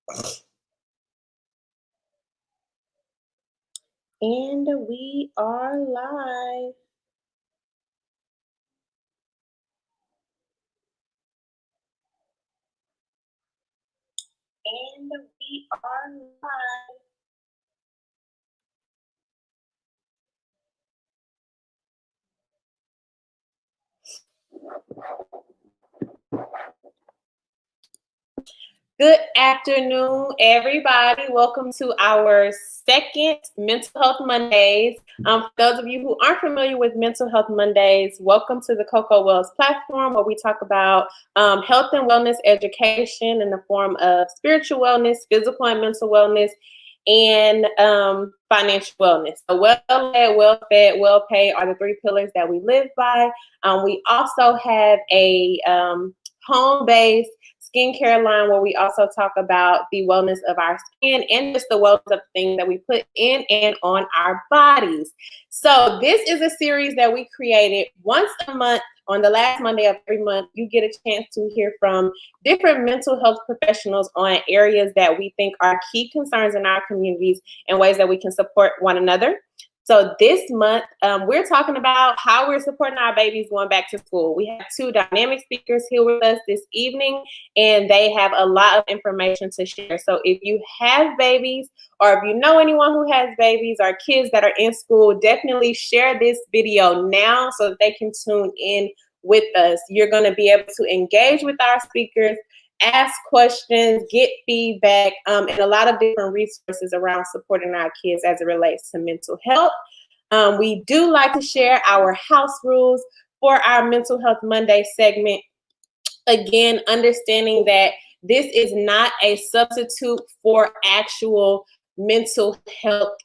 And we are live. And we are live. Good afternoon, everybody. Welcome to our second Mental Health Mondays. For those of you who aren't familiar with Mental Health Mondays, welcome to the Coco Wells platform where we talk about health and wellness education in the form of spiritual wellness, physical and mental wellness, and financial wellness. So well-led, well-fed, well-paid are the three pillars that we live by. We also have a home-based skincare line where we also talk about the wellness of our skin and just the wellness of things that we put in and on our bodies. So this is a series that we created once a month. On the last Monday of every month, you get a chance to hear from different mental health professionals on areas that we think are key concerns in our communities and ways that we can support one another. So this month, we're talking about how we're supporting our babies going back to school. We have two dynamic speakers here with us this evening, and they have a lot of information to share. So if you have babies, or if you know anyone who has babies or kids that are in school, definitely share this video now so that they can tune in with us. You're going to be able to engage with our speakers, ask questions, get feedback, and a lot of different resources around supporting our kids as it relates to mental health. We do like to share our house rules for our Mental Health Monday segment. Again, understanding that this is not a substitute for actual mental health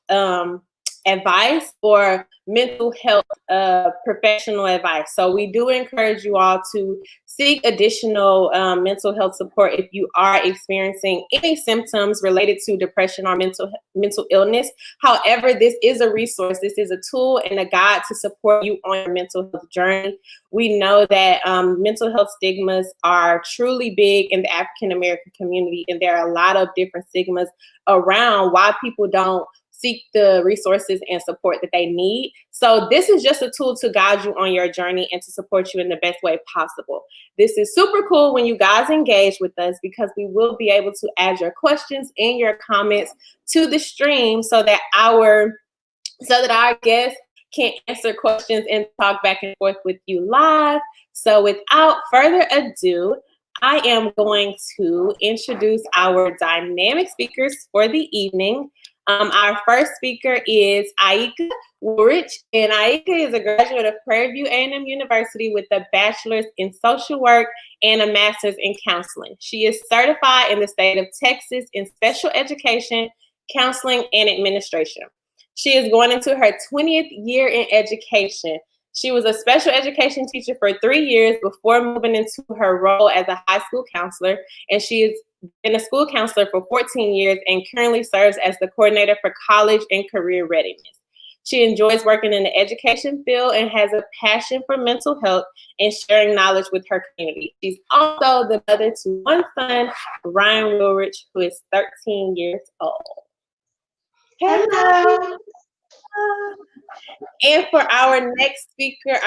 advice or mental health professional advice. So we do encourage you all to seek additional mental health support if you are experiencing any symptoms related to depression or mental illness. However, this is a resource. This is a tool and a guide to support you on your mental health journey. We know that mental health stigmas are truly big in the African American community, and there are a lot of different stigmas around why people don't seek the resources and support that they need. So this is just a tool to guide you on your journey and to support you in the best way possible. This is super cool when you guys engage with us because we will be able to add your questions and your comments to the stream so that our guests can answer questions and talk back and forth with you live. So without further ado, I am going to introduce our dynamic speakers for the evening. Our first speaker is Aika Woolrich, and Aika is a graduate of Prairie View A&M University with a bachelor's in social work and a master's in counseling. She is certified in the state of Texas in special education, counseling, and administration. She is going into her 20th year in education. She was a special education teacher for 3 years before moving into her role as a high school counselor, and she has been a school counselor for 14 years and currently serves as the coordinator for college and career readiness. She enjoys working in the education field and has a passion for mental health and sharing knowledge with her community. She's also the mother to one son, Ryan Woolrich, who is 13 years old. Hello. And for our next speaker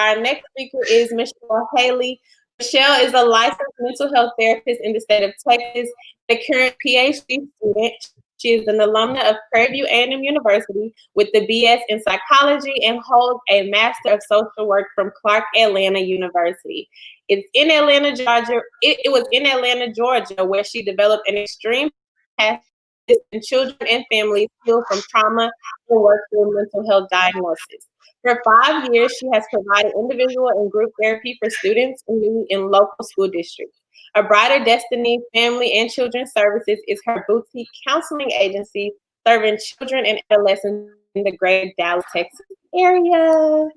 is Michelle Haley. Michelle is a licensed mental health therapist in the state of Texas, a current PhD student. She is an alumna of Prairie View A&M University with the BS in psychology and holds a Master of Social Work from Clark Atlanta University. It's in Atlanta, Georgia. It was in Atlanta, Georgia, where she developed an extreme passion in children and families healed from trauma and work through mental health diagnosis. For 5 years, she has provided individual and group therapy for students in local school districts. A Brighter Destiny Family and Children's Services is her boutique counseling agency serving children and adolescents in the greater Dallas, Texas area.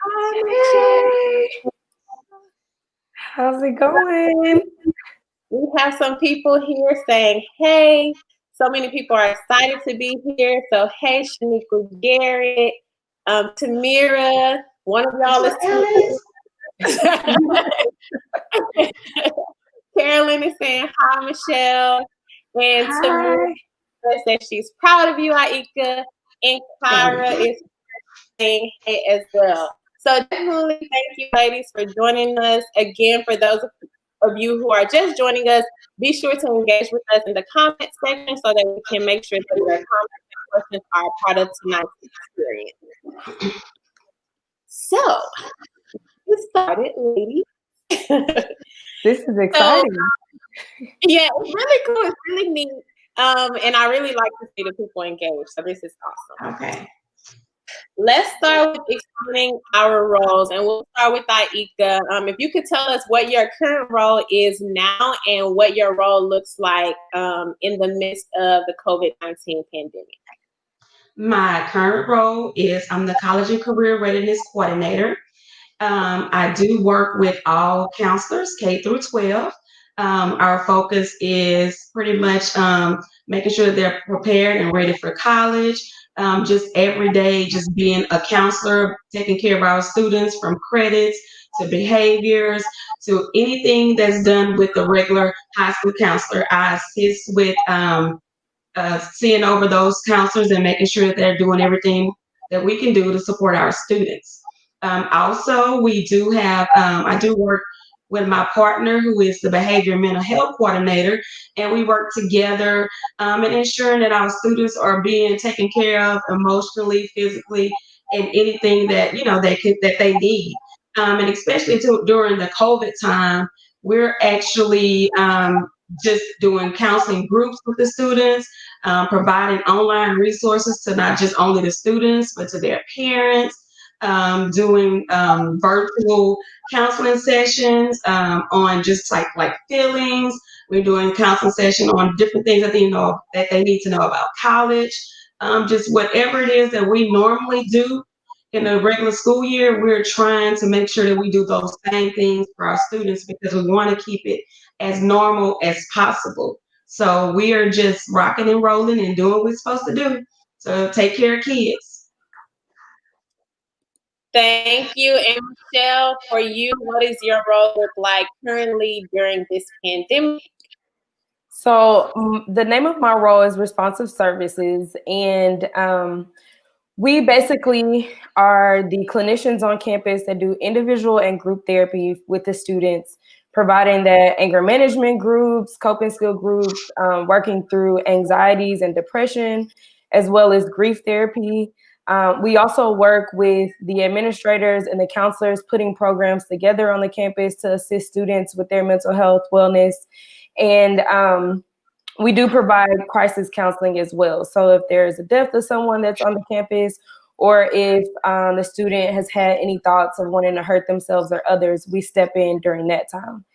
Hi, Michelle. How's it going? We have some people here saying, hey. So many people are excited to be here. So, hey, Shaniqua Garrett, Tamira, one of y'all is Carolyn is saying, hi, Michelle. And Tamira says she's proud of you, Aika. And Kyra is saying hey as well. So definitely thank you, ladies, for joining us. Again, for those of you who are just joining us, be sure to engage with us in the comment section so that we can make sure that your comments and questions are part of tonight's experience. So, we started, ladies. This is exciting. Yeah, it's really cool. It's really neat. And I really like to see the people engaged. So this is awesome. Okay. Let's start with explaining our roles, and we'll start with Aika. If you could tell us what your current role is now and what your role looks like in the midst of the COVID-19 pandemic. My current role is I'm the College and Career Readiness Coordinator. I do work with all counselors, K through 12. Our focus is pretty much making sure they're prepared and ready for college. Just every day, just being a counselor, taking care of our students from credits to behaviors to anything that's done with the regular high school counselor. I assist with seeing over those counselors and making sure that they're doing everything that we can do to support our students. Also, we do have, I do work with my partner who is the behavior and mental health coordinator, and we work together in ensuring that our students are being taken care of emotionally, physically, and anything that, that they need. And especially during the COVID time, we're actually just doing counseling groups with the students, providing online resources to not just only the students, but to their parents, doing virtual counseling sessions on just like feelings. We're doing counseling session on different things that they need to know about college. Just whatever it is that we normally do in a regular school year, we're trying to make sure that we do those same things for our students because we want to keep it as normal as possible. So we are just rocking and rolling and doing what we're supposed to do. So take care of kids. Thank you. And Michelle, for you, what does your role look like currently during this pandemic? So the name of my role is Responsive Services, and we basically are the clinicians on campus that do individual and group therapy with the students, providing that anger management groups, coping skill groups, working through anxieties and depression, as well as grief therapy. We also work with the administrators and the counselors putting programs together on the campus to assist students with their mental health, wellness, and we do provide crisis counseling as well. So if there's a death of someone that's on the campus, or if the student has had any thoughts of wanting to hurt themselves or others, we step in during that time.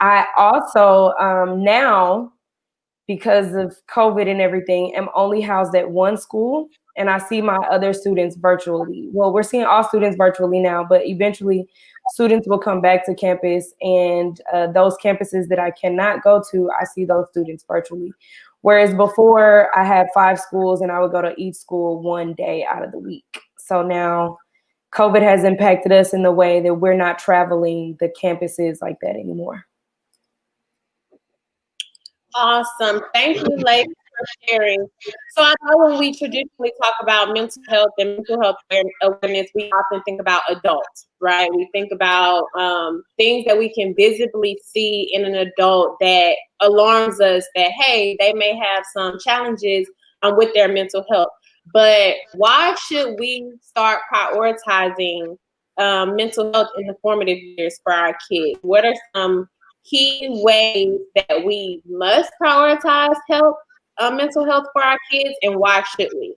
I also now, because of COVID and everything, am only housed at one school, and I see my other students virtually. Well, we're seeing all students virtually now, but eventually students will come back to campus, and those campuses that I cannot go to, I see those students virtually. Whereas before I had 5 schools and I would go to each school one day out of the week. So now COVID has impacted us in the way that we're not traveling the campuses like that anymore. Awesome. Thank you, ladies, for sharing. So I know when we traditionally talk about mental health and mental health awareness, we often think about adults, right? We think about things that we can visibly see in an adult that alarms us that, hey, they may have some challenges with their mental health. But why should we start prioritizing mental health in the formative years for our kids? What are some key ways that we must prioritize mental health for our kids, and why should we?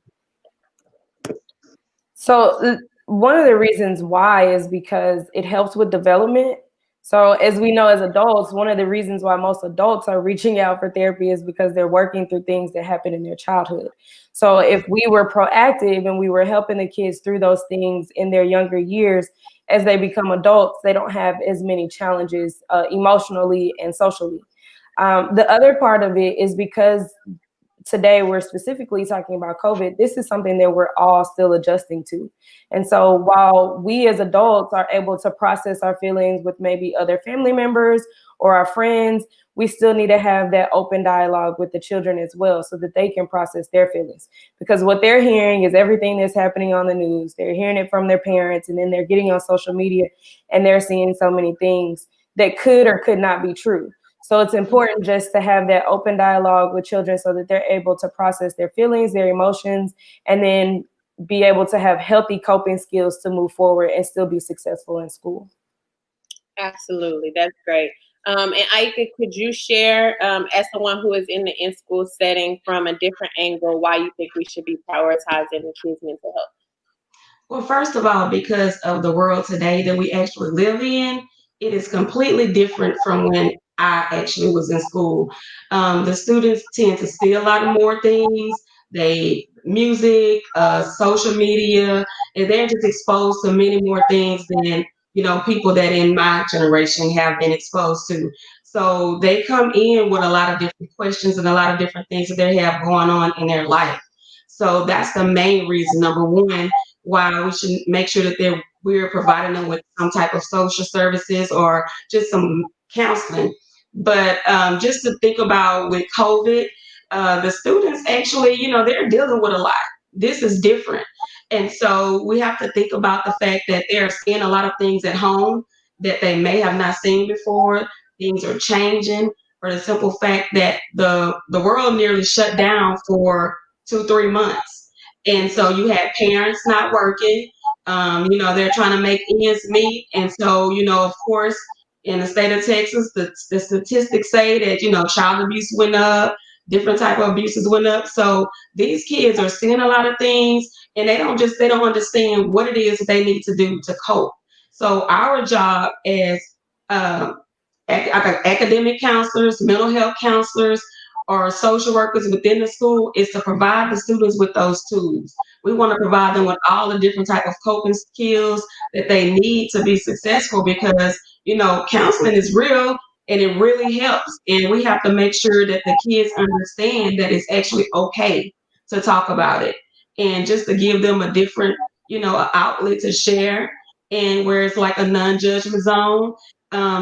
So one of the reasons why is because it helps with development. So as we know as adults, one of the reasons why most adults are reaching out for therapy is because they're working through things that happened in their childhood. So if we were proactive and we were helping the kids through those things in their younger years, as they become adults, they don't have as many challenges emotionally and socially. The other part of it is because today we're specifically talking about COVID. This is something that we're all still adjusting to. And so while we as adults are able to process our feelings with maybe other family members or our friends, we still need to have that open dialogue with the children as well so that they can process their feelings. Because what they're hearing is everything that's happening on the news. They're hearing it from their parents, and then they're getting on social media and they're seeing so many things that could or could not be true. So it's important just to have that open dialogue with children so that they're able to process their feelings, their emotions, and then be able to have healthy coping skills to move forward and still be successful in school. Absolutely. That's great. And Aika, could you share, as someone who is in the in-school setting from a different angle, why you think we should be prioritizing the kids' mental health? Well, first of all, because of the world today that we actually live in, it is completely different from when I actually was in school. The students tend to see a lot more things. They music, social media, and they're just exposed to many more things than people that in my generation have been exposed to. So they come in with a lot of different questions and a lot of different things that they have going on in their life. So that's the main reason, number one, why we should make sure that we're providing them with some type of social services or just some counseling. But just to think about with COVID, the students actually, they're dealing with a lot. This is different. And so we have to think about the fact that they're seeing a lot of things at home that they may have not seen before. Things are changing for the simple fact that the world nearly shut down for 2-3 months. And so you had parents not working. They're trying to make ends meet. And so, of course, in the state of Texas, the statistics say that, child abuse went up, different type of abuses went up. So these kids are seeing a lot of things, and they don't understand what it is that they need to do to cope. So our job as academic counselors, mental health counselors, or social workers within the school is to provide the students with those tools. We want to provide them with all the different type of coping skills that they need to be successful because, counseling is real and it really helps. And we have to make sure that the kids understand that it's actually okay to talk about it and just to give them a different, outlet to share and where it's like a non-judgment zone.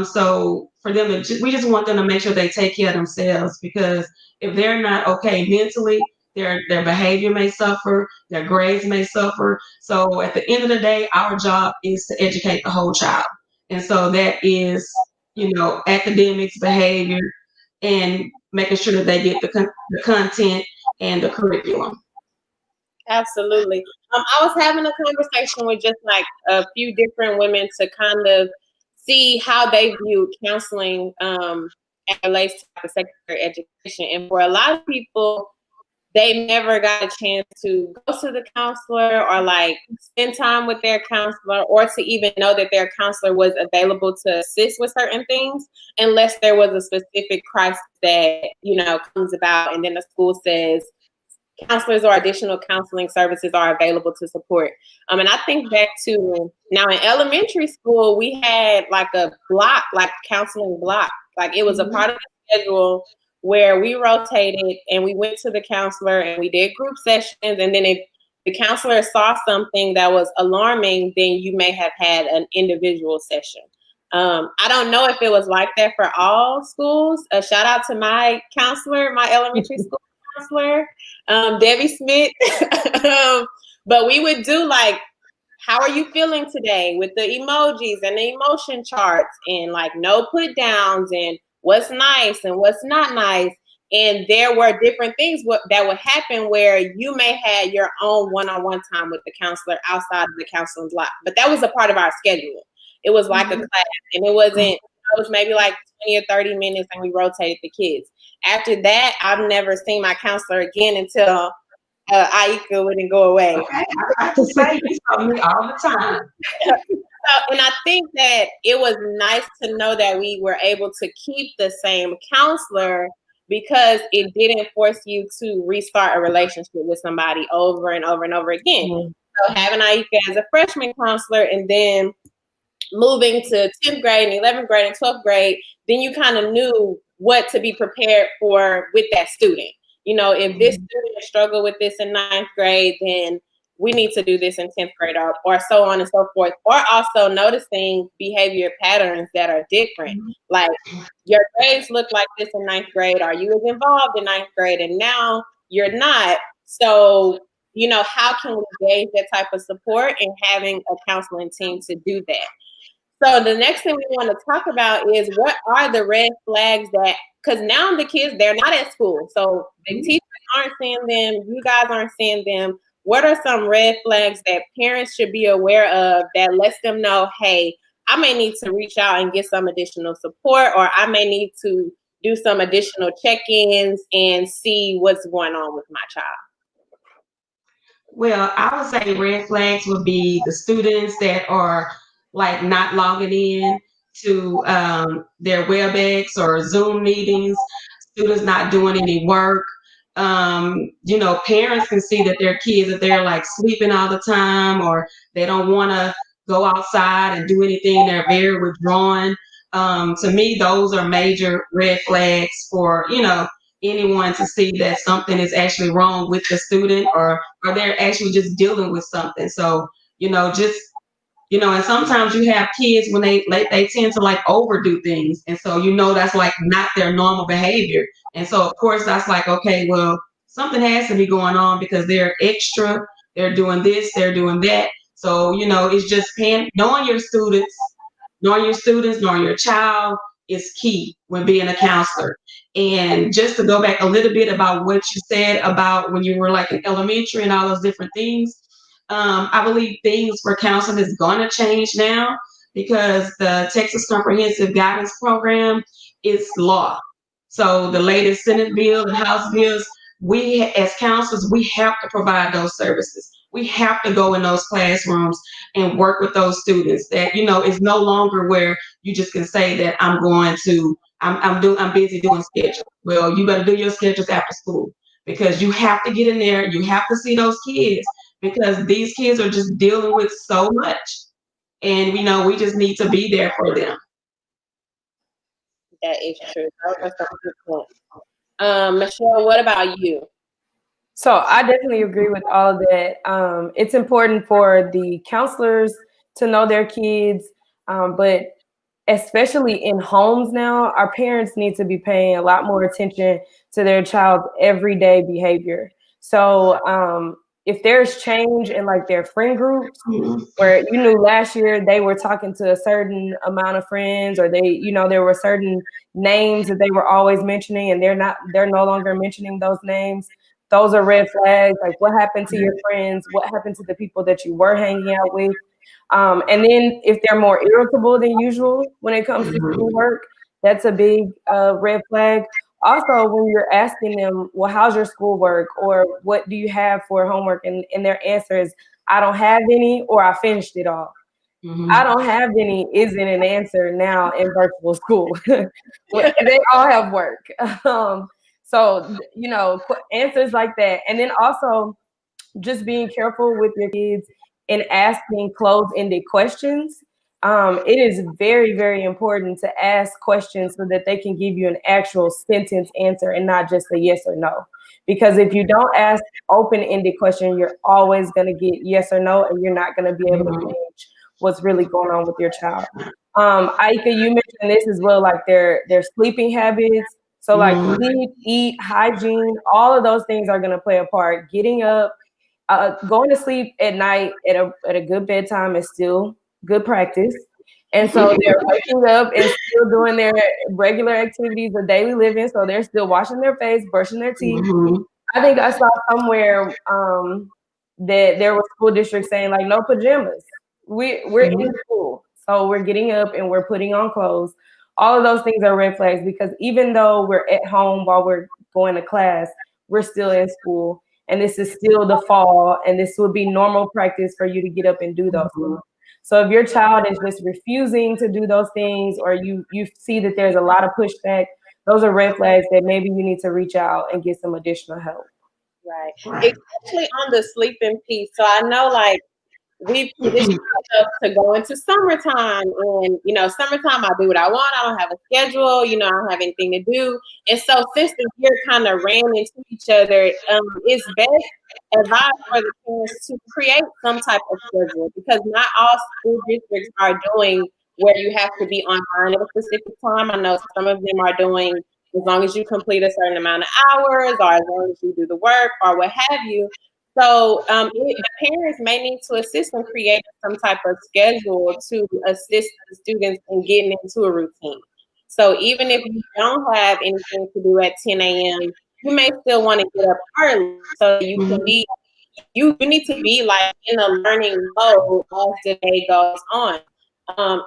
So for them, we just want them to make sure they take care of themselves because if they're not okay mentally, their behavior may suffer, their grades may suffer. So at the end of the day, our job is to educate the whole child. And so that is, academics, behavior, and making sure that they get the content and the curriculum. Absolutely. I was having a conversation with just like a few different women to kind of see how they view counseling as relates to the secondary education. And for a lot of people, they never got a chance to go to the counselor or like spend time with their counselor or to even know that their counselor was available to assist with certain things unless there was a specific crisis that, comes about and then the school says counselors or additional counseling services are available to support. And I think back to now in elementary school, we had like a block, like counseling block. Like it was a part of the schedule where we rotated and we went to the counselor and we did group sessions. And then if the counselor saw something that was alarming, then you may have had an individual session. I don't know if it was like that for all schools. A shout out to my counselor, my elementary school counselor, Debbie Smith. But we would do like, how are you feeling today with the emojis and the emotion charts and like no put downs and what's nice and what's not nice. And there were different things that would happen where you may have your own one-on-one time with the counselor outside of the counseling block. But that was a part of our schedule. It was like a class, and it was maybe like 20 or 30 minutes, and we rotated the kids. After that, I've never seen my counselor again until Aika wouldn't go away. Okay, I have to say, you saw me all the time. And I think that it was nice to know that we were able to keep the same counselor because it didn't force you to restart a relationship with somebody over and over and over again. So having Aika as a freshman counselor and then moving to 10th grade and 11th grade and 12th grade, then you kind of knew what to be prepared for with that student. If this student struggled with this in 9th grade, then we need to do this in 10th grade, or so on and so forth. Or also noticing behavior patterns that are different. Like, your grades look like this in 9th grade, or you was involved in 9th grade and now you're not. So, how can we gauge that type of support, and having a counseling team to do that? So the next thing we want to talk about is, what are the red flags that, because now the kids, they're not at school. So the teachers aren't seeing them. You guys aren't seeing them. What are some red flags that parents should be aware of that lets them know, hey, I may need to reach out and get some additional support, or I may need to do some additional check-ins and see what's going on with my child? Well, I would say red flags would be the students that are like not logging in to their WebEx or Zoom meetings, students not doing any work. Parents can see that their kids, that they're like sleeping all the time, or they don't want to go outside and do anything. They're very withdrawn. To me, those are major red flags for, anyone to see that something is actually wrong with the student, or they're actually just dealing with something. So, and sometimes you have kids when they tend to like overdo things. And so, that's like not their normal behavior. And so, of course, that's like, okay, well, something has to be going on because they're extra, they're doing this, they're doing that. So, it's just knowing your students, knowing your child is key when being a counselor. And just to go back a little bit about what you said about when you were like in elementary and all those different things, I believe things for counseling is going to change now, because the Texas Comprehensive Guidance Program is law. So the latest Senate bill and House bills, we as counselors, we have to provide those services. We have to go in those classrooms and work with those students. That, it's no longer where you just can say that I'm busy doing schedules. Well, you better do your schedules after school, because you have to get in there. You have to see those kids, because these kids are just dealing with so much, and we just need to be there for them. That is true. That's a good point. Michelle, what about you? So I definitely agree with all of that. It's important for the counselors to know their kids, but especially in homes now, our parents need to be paying a lot more attention to their child's everyday behavior. So if there's change in like their friend groups, where last year they were talking to a certain amount of friends, or there were certain names that they were always mentioning, and they're no longer mentioning those names. Those are red flags. Like, what happened to your friends? What happened to the people that you were hanging out with? And then if they're more irritable than usual when it comes to schoolwork, that's a big red flag. Also, when you're asking them, well, how's your schoolwork, or what do you have for homework? And their answer is, I don't have any, or I finished it all. I don't have any isn't an answer now in virtual school. They all have work. So, answers like that. And then also just being careful with your kids and asking closed-ended questions. It is very, very important to ask questions so that they can give you an actual sentence answer and not just a yes or no. Because if you don't ask open-ended questions, you're always going to get yes or no, and you're not going to be able to gauge what's really going on with your child. Aika, you mentioned this as well, like their sleeping habits. So like sleep, eat, hygiene, all of those things are going to play a part. Getting up, going to sleep at night at a good bedtime is still good practice. And so they're waking up and still doing their regular activities of daily living. So they're still washing their face, brushing their teeth. I think I saw somewhere that there were school districts saying like no pajamas. We're in school. So we're getting up and we're putting on clothes. All of those things are red flags, because even though we're at home while we're going to class, we're still in school. And this is still the fall, and this would be normal practice for you to get up and do those things. So if your child is just refusing to do those things, or you see that there's a lot of pushback, those are red flags that maybe you need to reach out and get some additional help. Right. Especially on the sleeping piece. So I know, like, we position ourselves to go into summertime, and summertime I do what I want. I don't have a schedule, I don't have anything to do. And so since the year kind of ran into each other, it's best advised for the parents to create some type of schedule, because not all school districts are doing where you have to be online at a specific time. I know some of them are doing as long as you complete a certain amount of hours, or as long as you do the work, or what have you. So the parents may need to assist in creating some type of schedule to assist the students in getting into a routine. So even if you don't have anything to do at 10 a.m., you may still want to get up early so you can be, you need to be like in a learning mode as the day goes on.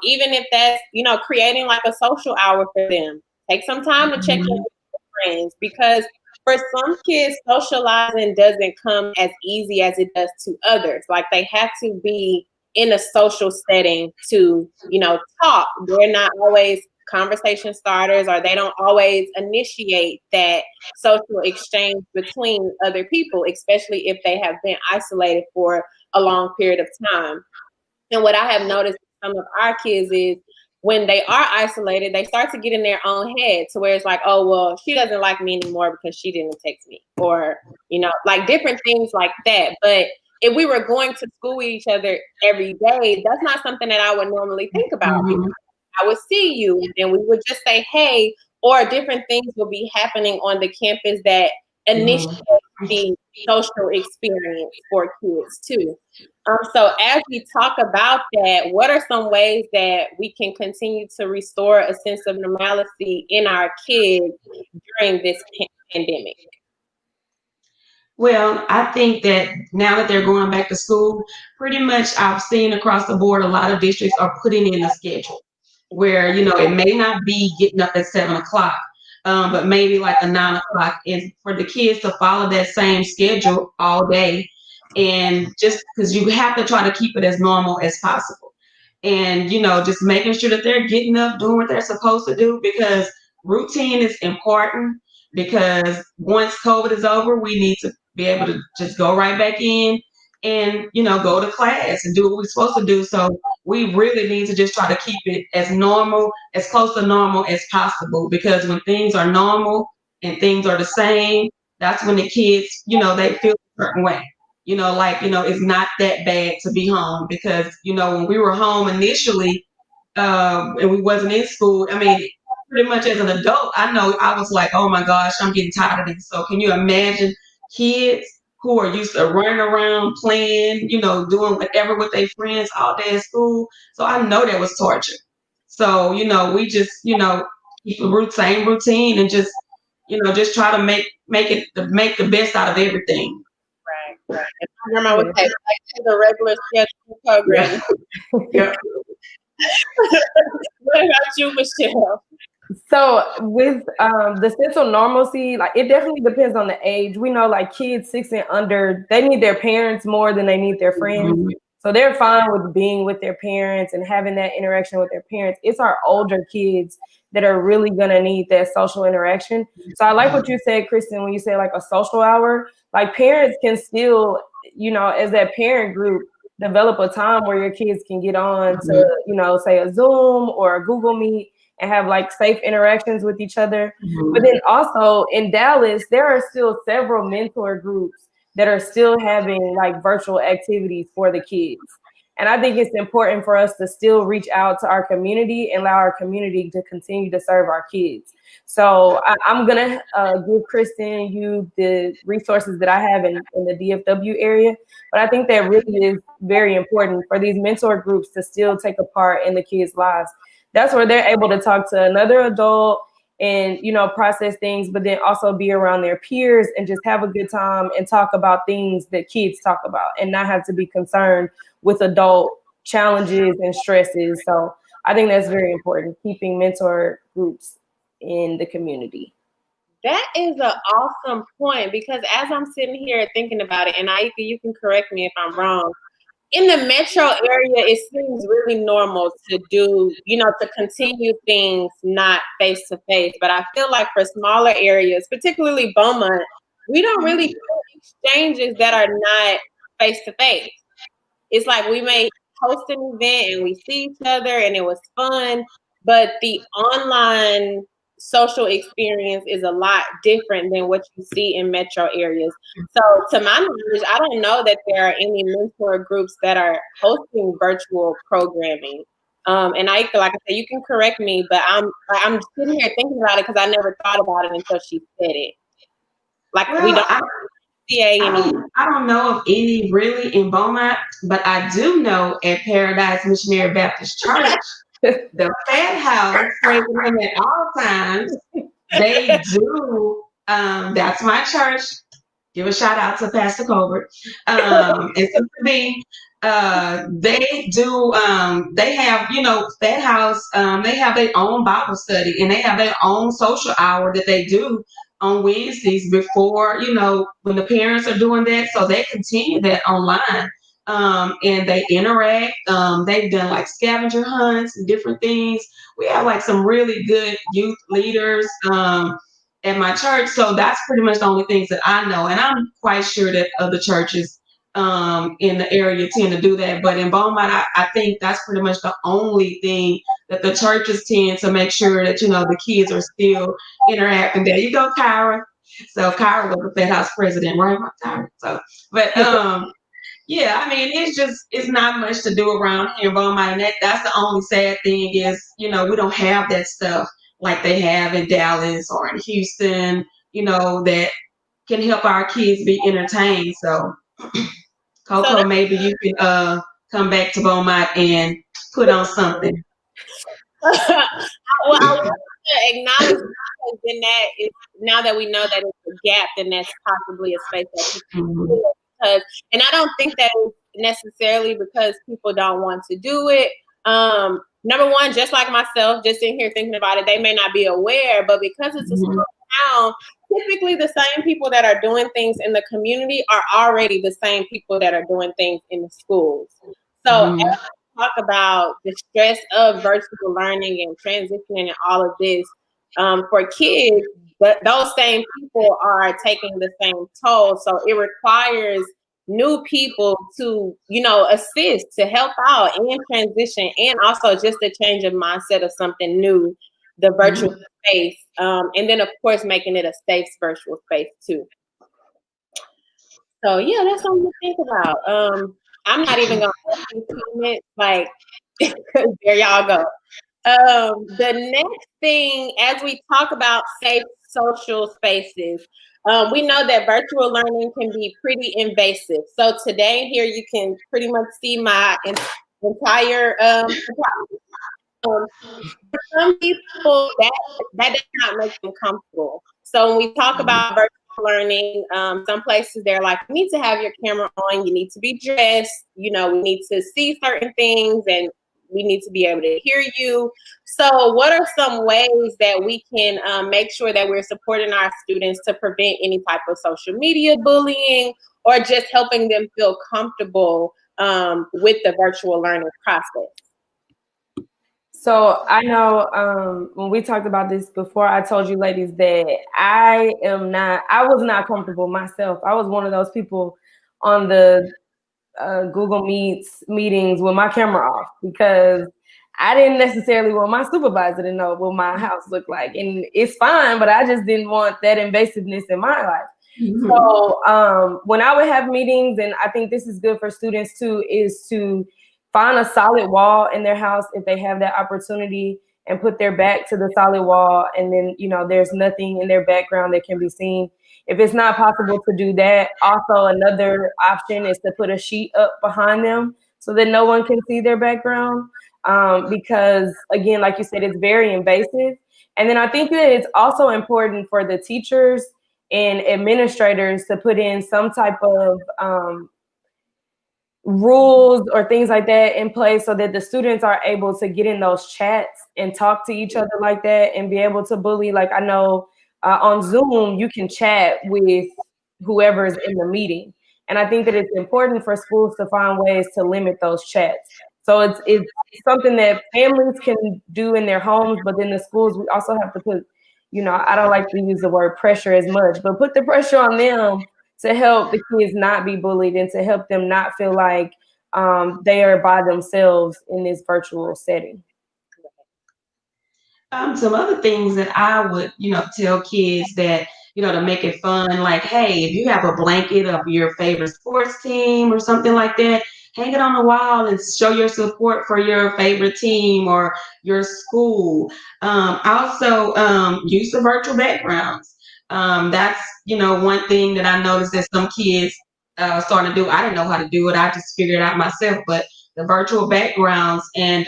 Even if that's, creating like a social hour for them. Take some time to check in with your friends, because for some kids, socializing doesn't come as easy as it does to others. Like they have to be in a social setting to, talk. They're not always conversation starters, or they don't always initiate that social exchange between other people, especially if they have been isolated for a long period of time. And what I have noticed with some of our kids is when they are isolated, they start to get in their own head to where it's like, oh, well, she doesn't like me anymore because she didn't text me, or, like different things like that. But if we were going to school with each other every day, that's not something that I would normally think about. I would see you and we would just say, hey, or different things will be happening on the campus that initiate the social experience for kids too. So as we talk about that, what are some ways that we can continue to restore a sense of normalcy in our kids during this pandemic? Well, I think that now that they're going back to school, pretty much I've seen across the board, a lot of districts are putting in a schedule where, it may not be getting up at 7 o'clock, but maybe like a 9 o'clock, and for the kids to follow that same schedule all day. And just because you have to try to keep it as normal as possible. And, just making sure that they're getting up, doing what they're supposed to do, because routine is important. Because once COVID is over, we need to be able to just go right back in and, go to class and do what we're supposed to do. So we really need to just try to keep it as normal, as close to normal as possible, because when things are normal and things are the same, that's when the kids, they feel a certain way. It's not that bad to be home, because, when we were home initially, and we wasn't in school, I mean, pretty much as an adult, I know I was like, oh my gosh, I'm getting tired of this. So can you imagine kids who are used to running around, playing, doing whatever with their friends all day at school? So I know that was torture. So, we just, keep the same routine and just, just try to make the best out of everything. Right. And my grandma would say, like to the regular schedule program. Yeah. What about you, Michelle? So with the sense of normalcy, like it definitely depends on the age. We know like kids 6 and under, they need their parents more than they need their friends. So they're fine with being with their parents and having that interaction with their parents. It's our older kids that are really gonna need that social interaction. So I like what you said, Kristen, when you say like a social hour. Like parents can still, as that parent group, develop a time where your kids can get on to, say a Zoom or a Google Meet and have like safe interactions with each other. But then also in Dallas, there are still several mentor groups that are still having like virtual activities for the kids. And I think it's important for us to still reach out to our community and allow our community to continue to serve our kids. So I'm gonna give Kristen you the resources that I have in the DFW area. But I think that really is very important for these mentor groups to still take a part in the kids' lives. That's where they're able to talk to another adult and, process things, but then also be around their peers and just have a good time and talk about things that kids talk about and not have to be concerned with adult challenges and stresses. So I think that's very important, keeping mentor groups in the community. That is an awesome point, because as I'm sitting here thinking about it, and Aika, you can correct me if I'm wrong, in the metro area, it seems really normal to do, to continue things not face to face. But I feel like for smaller areas, particularly Beaumont, we don't really do exchanges that are not face to face. it's like we may host an event and we see each other and it was fun, but the online social experience is a lot different than what you see in metro areas. So to my knowledge, I don't know that there are any mentor groups that are hosting virtual programming. And like I said, you can correct me, but I'm sitting here thinking about it because I never thought about it until she said it. Like Well, we don't see I don't know of any really in Beaumont, but I do know at Paradise Missionary Baptist Church, the Fat House, praising him at all times. They do. That's my church. Give a shout out to Pastor Colbert and Sister B. They do. They have, Fat House. They have their own Bible study and they have their own social hour that they do on Wednesdays before, when the parents are doing that. So they continue that online. And they interact. They've done like scavenger hunts and different things. We have like some really good youth leaders at my church. So that's pretty much the only things that I know. And I'm quite sure that other churches in the area tend to do that. But in Beaumont, I think that's pretty much the only thing that the churches tend to make sure that, the kids are still interacting. There you go, Kyra. So Kyra was the Fed House president, right, Kyra? So, but yeah, I mean, it's not much to do around here in Beaumont. And that's the only sad thing is, we don't have that stuff like they have in Dallas or in Houston, that can help our kids be entertained. So, Coco, maybe you can come back to Beaumont and put on something. Well, I want to acknowledge because then that is, now that we know that it's a gap, then that's possibly a space that people can do it. And I don't think that is necessarily because people don't want to do it. Number one, just like myself, just sitting here thinking about it, they may not be aware, but because it's a small town, typically the same people that are doing things in the community are already the same people that are doing things in the schools. So as we talk about the stress of virtual learning and transitioning and all of this for kids, but those same people are taking the same toll. So it requires new people to, assist, to help out and transition, and also just a change of mindset of something new, the virtual space. And then of course, making it a safe virtual space too. So yeah, that's something to think about. I'm not even gonna comment, like, there y'all go. The next thing, as we talk about safe social spaces, we know that virtual learning can be pretty invasive. So today here you can pretty much see my entire for some people that does not make them comfortable. So when we talk about virtual learning, some places they're like, you need to have your camera on, you need to be dressed, we need to see certain things, and we need to be able to hear you. So what are some ways that we can make sure that we're supporting our students to prevent any type of social media bullying, or just helping them feel comfortable with the virtual learning process? So I know when we talked about this before, I told you ladies that I was not comfortable myself. I was one of those people on the Google Meets meetings with my camera off because I didn't necessarily want my supervisor to know what my house looked like. And it's fine, but I just didn't want that invasiveness in my life. Mm-hmm. So when I would have meetings, and I think this is good for students too, is to find a solid wall in their house if they have that opportunity, and put their back to the solid wall. And then, there's nothing in their background that can be seen. If it's not possible to do that, also another option is to put a sheet up behind them so that no one can see their background. Because again, like you said, it's very invasive. And then I think that it's also important for the teachers and administrators to put in some type of rules or things like that in place so that the students are able to get in those chats and talk to each other like that and be able to bully. Like I know on Zoom, you can chat with whoever is in the meeting. And I think that it's important for schools to find ways to limit those chats. So it's something that families can do in their homes, but then the schools, we also have to put, I don't like to use the word pressure as much, but put the pressure on them to help the kids not be bullied and to help them not feel like they are by themselves in this virtual setting. Some other things that I would, tell kids that, to make it fun, like, hey, if you have a blanket of your favorite sports team or something like that, hang it on the wall and show your support for your favorite team or your school. Also, use the virtual backgrounds. That's, one thing that I noticed that some kids starting to do. I didn't know how to do it. I just figured it out myself, but the virtual backgrounds and,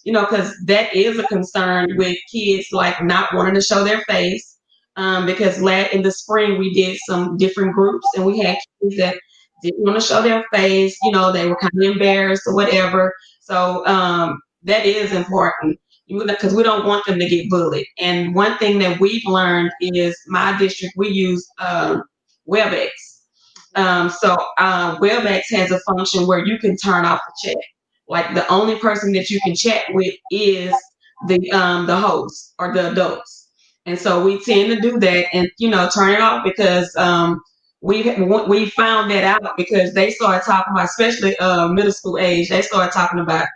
because that is a concern with kids, like not wanting to show their face. Because in the spring we did some different groups, and we had kids that didn't want to show their face. They were kind of embarrassed or whatever. So that is important because we don't want them to get bullied. And one thing that we've learned is my district, we use WebEx. So WebEx has a function where you can turn off the chat. Like the only person that you can chat with is the host or the adults. And so we tend to do that and turn it off because we found that out because they started talking about, especially middle school age, they started talking about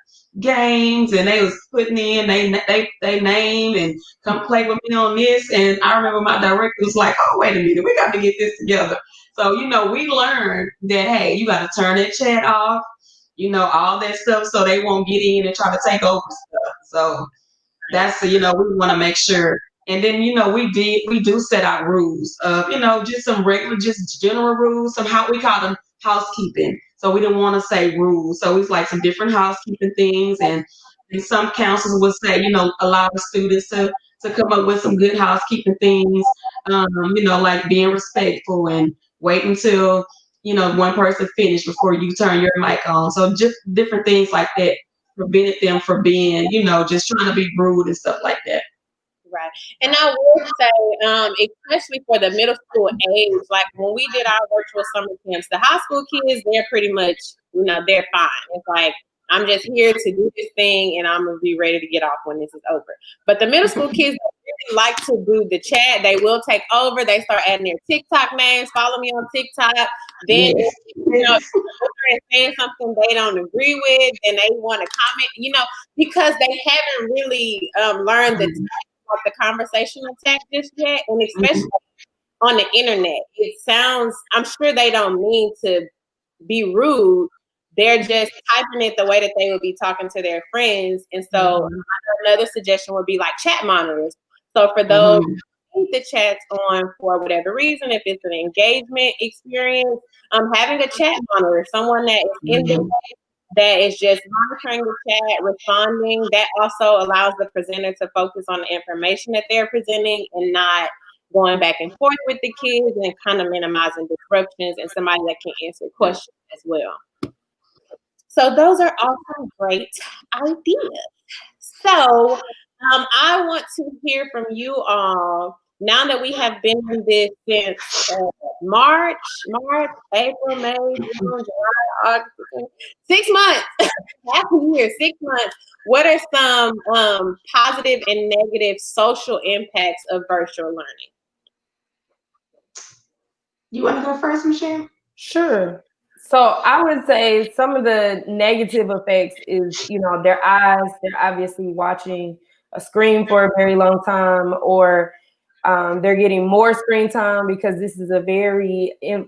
games, and they was putting in they name and come play with me on this. And I remember my director was like, oh, wait a minute, we got to get this together. So, we learned that, hey, you got to turn that chat off, all that stuff, so they won't get in and try to take over stuff. So that's, we want to make sure. And then, we do set out rules of, just some regular, just general rules, how we call them housekeeping. So we didn't want to say rules. So it's like some different housekeeping things. And some counselors would say, allow the students to come up with some good housekeeping things, like being respectful and wait until, one person finished before you turn your mic on. So just different things like that prevented them from being, just trying to be rude and stuff like that. Right. And I would say, especially for the middle school age, like when we did our virtual summer camps, the high school kids, they're pretty much, they're fine. It's like, I'm just here to do this thing and I'm going to be ready to get off when this is over. But the middle school kids really like to do the chat. They will take over. They start adding their TikTok names. Follow me on TikTok. Then, saying something they don't agree with and they want to comment, because they haven't really learned the conversational tactics yet. And especially on the internet, it sounds, I'm sure they don't mean to be rude. They're just typing it the way that they would be talking to their friends. And so another suggestion would be like chat monitors. So for those who keep the chats on for whatever reason, if it's an engagement experience, having a chat monitor, someone that is in the that is just monitoring the chat, responding, that also allows the presenter to focus on the information that they're presenting and not going back and forth with the kids and kind of minimizing disruptions, and somebody that can answer questions as well. So those are all some great ideas. So I want to hear from you all now that we have been in this since March, April, May, June, July, August, 6 months, half a year, 6 months. What are some positive and negative social impacts of virtual learning? You want to go first, Michelle? Sure. So I would say some of the negative effects is, their eyes, they're obviously watching a screen for a very long time, or they're getting more screen time because this is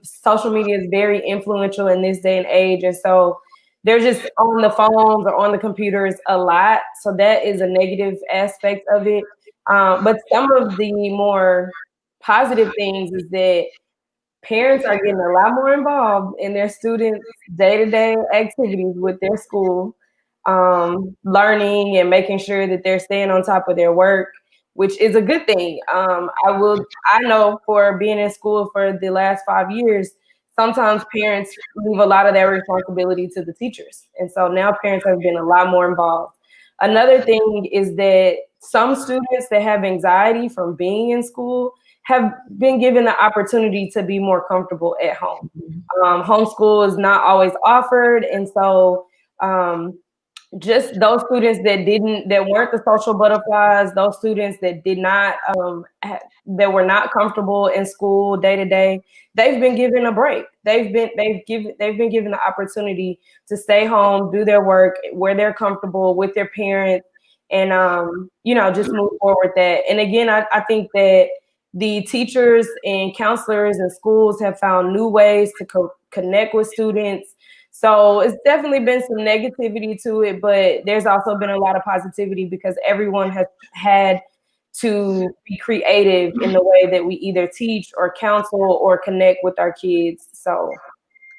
social media is very influential in this day and age. And so they're just on the phones or on the computers a lot. So that is a negative aspect of it. But some of the more positive things is that parents are getting a lot more involved in their students' day-to-day activities with their school, learning and making sure that they're staying on top of their work, which is a good thing. I know for being in school for the last 5 years, sometimes parents leave a lot of their responsibility to the teachers. And so now parents have been a lot more involved. Another thing is that some students that have anxiety from being in school have been given the opportunity to be more comfortable at home. Homeschool is not always offered. And so just those students that weren't the social butterflies, those students that did not that were not comfortable in school day to day, they've been given a break. They've been given the opportunity to stay home, do their work where they're comfortable with their parents, and just move forward that. And again, I think that the teachers and counselors and schools have found new ways to connect with students. So it's definitely been some negativity to it, but there's also been a lot of positivity because everyone has had to be creative in the way that we either teach or counsel or connect with our kids. So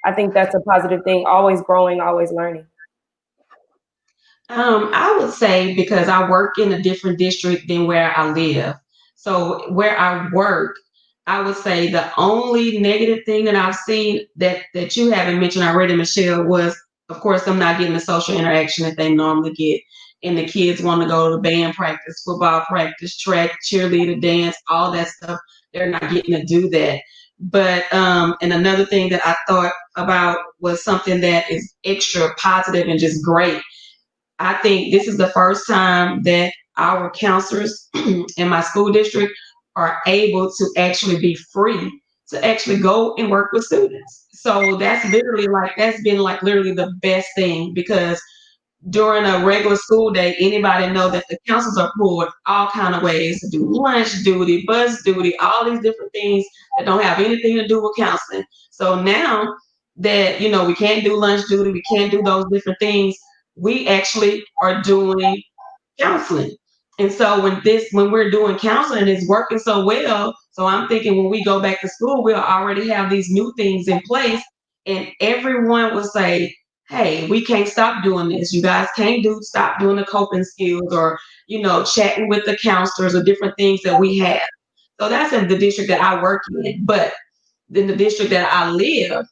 I think that's a positive thing, always growing, always learning. I would say because I work in a different district than where I live. So where I work, I would say the only negative thing that I've seen that you haven't mentioned already, Michelle, was of course them not getting the social interaction that they normally get. And the kids want to go to band practice, football practice, track, cheerleader, dance, all that stuff. They're not getting to do that. But and another thing that I thought about was something that is extra positive and just great. I think this is the first time that our counselors in my school district are able to actually be free to actually go and work with students. So that's been like literally the best thing because during a regular school day, anybody know that the counselors are pulled all kind of ways to do lunch duty, bus duty, all these different things that don't have anything to do with counseling. So now that we can't do lunch duty, we can't do those different things, we actually are doing counseling. And so when we're doing counseling, it's working so well. So I'm thinking when we go back to school, we'll already have these new things in place, and everyone will say, hey, we can't stop doing this. You guys can't stop doing the coping skills or, chatting with the counselors or different things that we have. So that's in the district that I work in. But in the district that I live,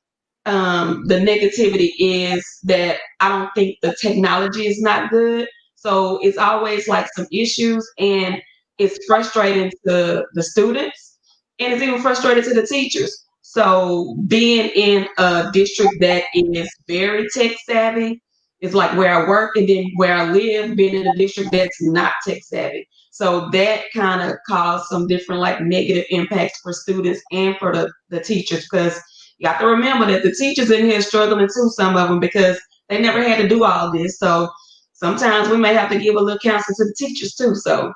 the negativity is that I don't think the technology is not good. So it's always like some issues, and it's frustrating to the students, and it's even frustrating to the teachers. So being in a district that is very tech savvy is like where I work, and then where I live, being in a district that's not tech savvy. So that kind of caused some different like negative impacts for students and for the teachers, because you have to remember that the teachers in here struggling too, some of them, because they never had to do all this. So sometimes we may have to give a little counsel to the teachers too. So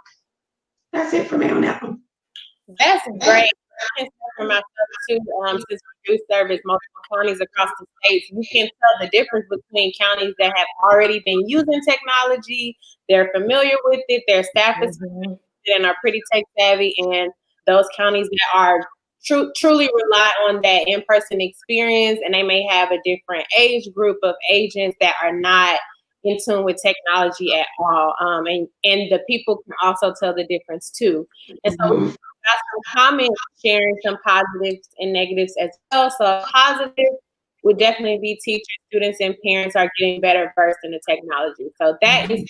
that's it for me on that one. That's great. I can say for myself too, since we do service multiple counties across the states, we can tell the difference between counties that have already been using technology, they're familiar with it, their staff is and are pretty tech savvy, and those counties that are truly rely on that in-person experience, and they may have a different age group of agents that are not in tune with technology at all. And the people can also tell the difference too. And so we got some comments sharing some positives and negatives as well. So positive would definitely be teachers, students, and parents are getting better versed in the technology. So that is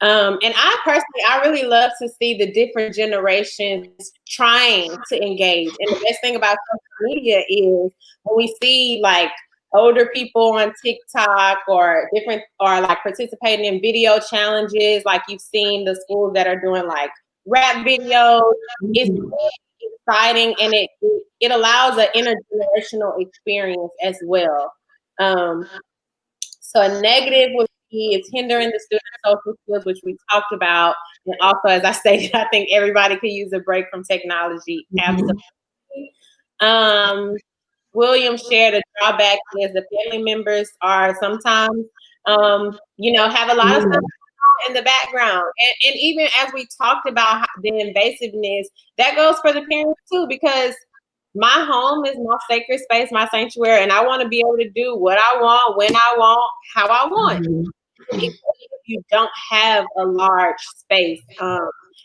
and I really love to see the different generations trying to engage. And the best thing about social media is when we see like older people on TikTok or like participating in video challenges, like you've seen the schools that are doing like rap videos. It's really exciting, and it allows an intergenerational experience as well. So a negative would be it's hindering the student social skills, which we talked about. And also, as I stated, I think everybody could use a break from technology. Absolutely. William shared a drawback is the family members are sometimes, have a lot of stuff in the background. And even as we talked about the invasiveness, that goes for the parents too, because my home is my sacred space, my sanctuary, and I want to be able to do what I want, when I want, how I want. If you don't have a large space,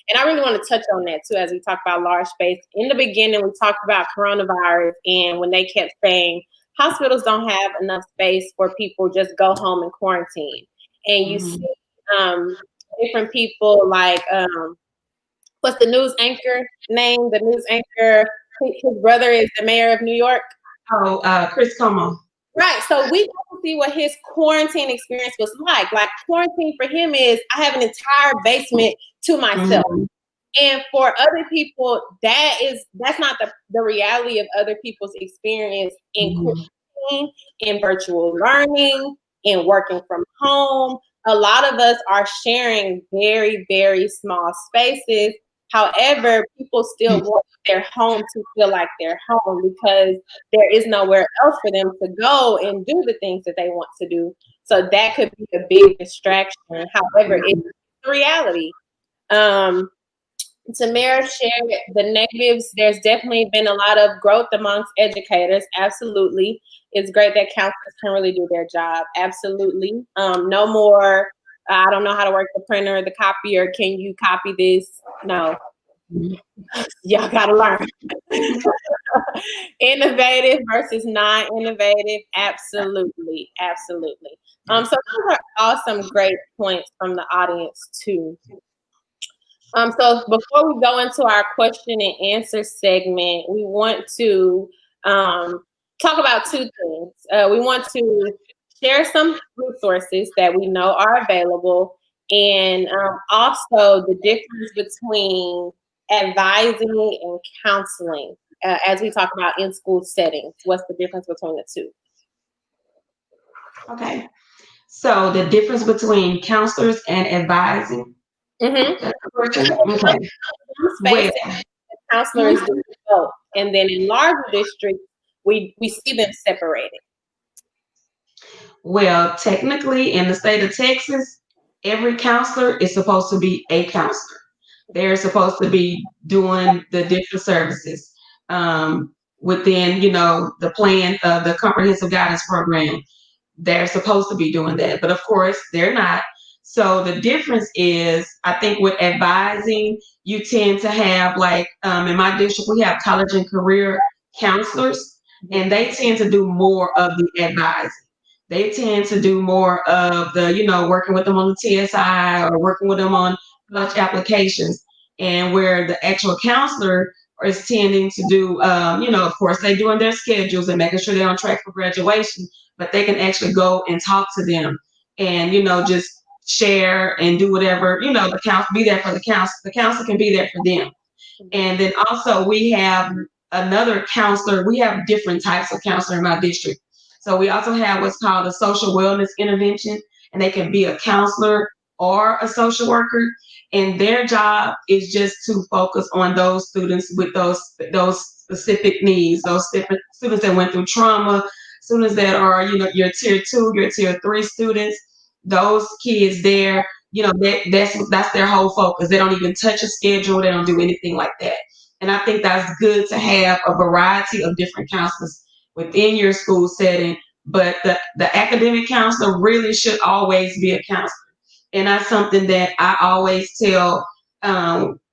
and I really want to touch on that too, as we talk about large space. In the beginning, we talked about coronavirus, and when they kept saying hospitals don't have enough space for people, just go home and quarantine. And you see different people like, what's the news anchor name? The news anchor, his brother is the mayor of New York. Chris Cuomo. Right. So we got to see what his quarantine experience was like. Like quarantine for him is I have an entire basement to myself. Mhm. And for other people, that's not the reality of other people's experience in quarantine, in virtual learning, in working from home. A lot of us are sharing very, very small spaces. However, people still want their home to feel like their home because there is nowhere else for them to go and do the things that they want to do. So that could be a big distraction. However, it's the reality. Tamara shared the negatives. There's definitely been a lot of growth amongst educators. Absolutely. It's great that counselors can really do their job. Absolutely. No more, I don't know how to work the printer or the copier. Can you copy this? No. Y'all got to learn. Innovative versus non-innovative. Absolutely. Absolutely. So those are awesome, great points from the audience too. So before we go into our question and answer segment, we want to talk about two things. We want to share some resources that we know are available, and also the difference between advising and counseling as we talk about in school settings. What's the difference between the two? Okay. So the difference between counselors and advising. Mm-hmm. Okay. Well, counselors do both, and then in larger districts, we see them separated. Well, technically, in the state of Texas, every counselor is supposed to be a counselor. They're supposed to be doing the different services within, the plan of the comprehensive guidance program. They're supposed to be doing that, but of course, they're not. So the difference is, I think with advising, you tend to have like in my district, we have college and career counselors, and they tend to do more of the advising. They tend to do more of the, working with them on the TSI or working with them on college applications. And where the actual counselor is tending to do, of course, they're doing their schedules and making sure they're on track for graduation, but they can actually go and talk to them and, just share and do whatever, the counselor, be there for the counselor. The counselor can be there for them. And then also we have another counselor. We have different types of counselor in my district. So we also have what's called a social wellness intervention, and they can be a counselor or a social worker. And their job is just to focus on those students with those specific needs, those students that went through trauma, students that are, your tier 2, your tier 3 students, those kids there, that's their whole focus. They don't even touch a schedule. They don't do anything like that. And I think that's good to have a variety of different counselors within your school setting. But the academic counselor really should always be a counselor. And that's something that I always tell,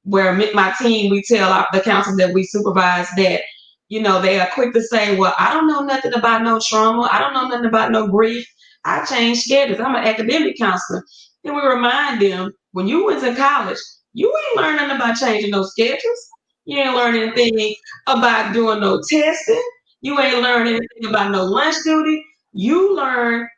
where my team, we tell the counselors that we supervise that, they are quick to say, well, I don't know nothing about no trauma. I don't know nothing about no grief. I change schedules. I'm an academic counselor. And we remind them, when you went to college, you ain't learning nothing about changing those schedules. You ain't learning anything about doing no testing. You ain't learning anything about no lunch duty. You learn